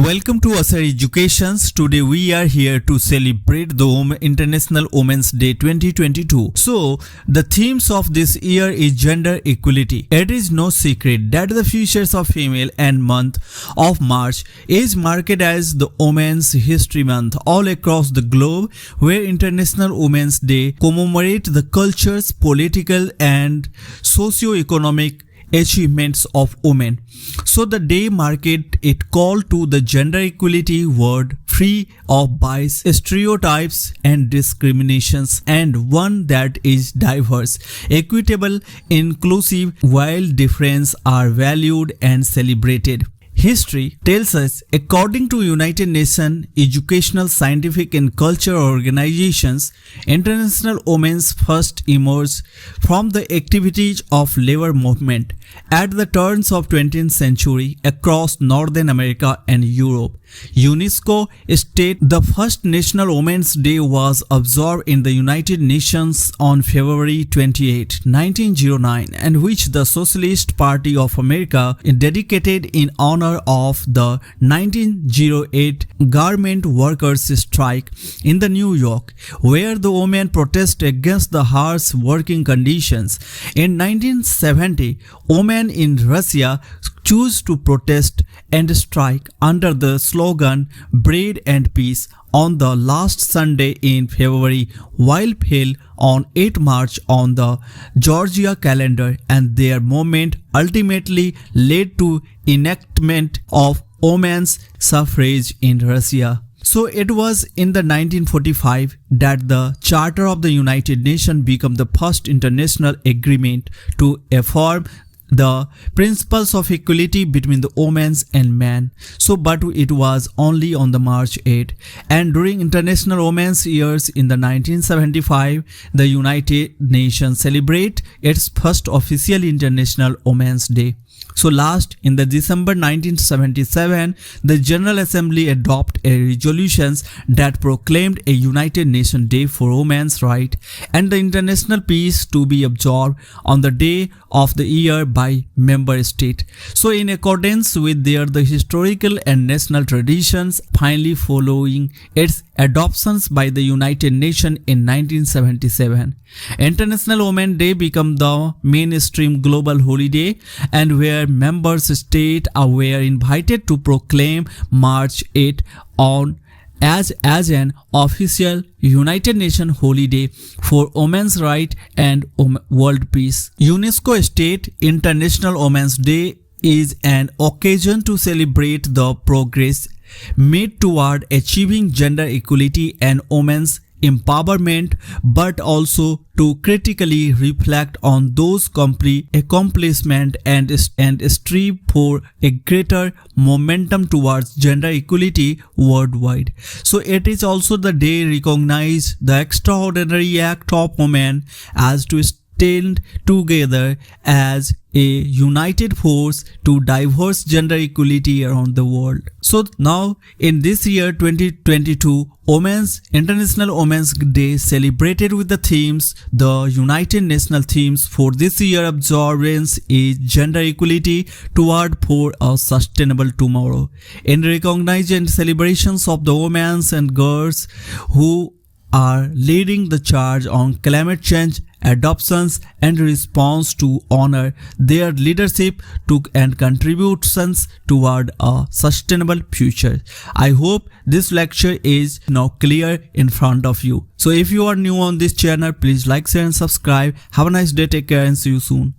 Welcome to Asar Educations. Today we are here to celebrate the International Women's Day 2022. So, the themes of this year is gender equality. It is no secret that the futures of female and month of March is marked as the Women's History Month all across the globe, where International Women's Day commemorate the cultures, political and socio-economic achievements of women. So the day marked it call to the gender equality word free of bias, stereotypes and discriminations, and one that is diverse, equitable, inclusive, while difference are valued and celebrated. History tells us, according to United Nations Educational, Scientific and Cultural Organizations, International Women's first emerged from the activities of labor movement at the turns of 20th century across Northern America and Europe. UNESCO states the first National Women's Day was observed in the United Nations on February 28, 1909, and which the Socialist Party of America dedicated in honor of the 1908 garment workers' strike in the New York, where the women protested against the harsh working conditions. In 1970, women in Russia choose to protest and strike under the slogan "Bread and Peace" on the last Sunday in February, while fell on 8 March on the Georgia calendar, and their movement ultimately led to enactment of women's suffrage in Russia. So it was in the 1945 that the Charter of the United Nations became the first international agreement to affirm the principles of equality between the women and men. But it was only on the March 8, and during International Women's Years in the 1975, the United Nations celebrate its first official International Women's Day. So last in the December 1977, the General Assembly adopted a resolution that proclaimed a United Nations Day for Women's Rights and the international peace to be observed on the day of the year by member state. So in accordance with the historical and national traditions, finally following its adoptions by the United Nations in 1977, International Women's Day became the mainstream global holiday, and where member states were invited to proclaim March 8 on as an official United Nations holiday for women's rights and world peace. UNESCO states International Women's Day is an occasion to celebrate the progress made toward achieving gender equality and women's empowerment, but also to critically reflect on those accomplishments and strive for a greater momentum towards gender equality worldwide. So it is also the day recognize the extraordinary act of women as to stand together as a united force to diverse gender equality around the world. So now in this year 2022, International Women's Day celebrated with the themes. The United Nations themes for this year observance is gender equality toward for a sustainable tomorrow. In recognition and celebrations of the women and girls who are leading the charge on climate change adoptions and response, to honor their leadership and contributions toward a sustainable future. I hope this lecture is now clear in front of you. So if you are new on this channel, please like, share and subscribe. Have a nice day, take care and see you soon.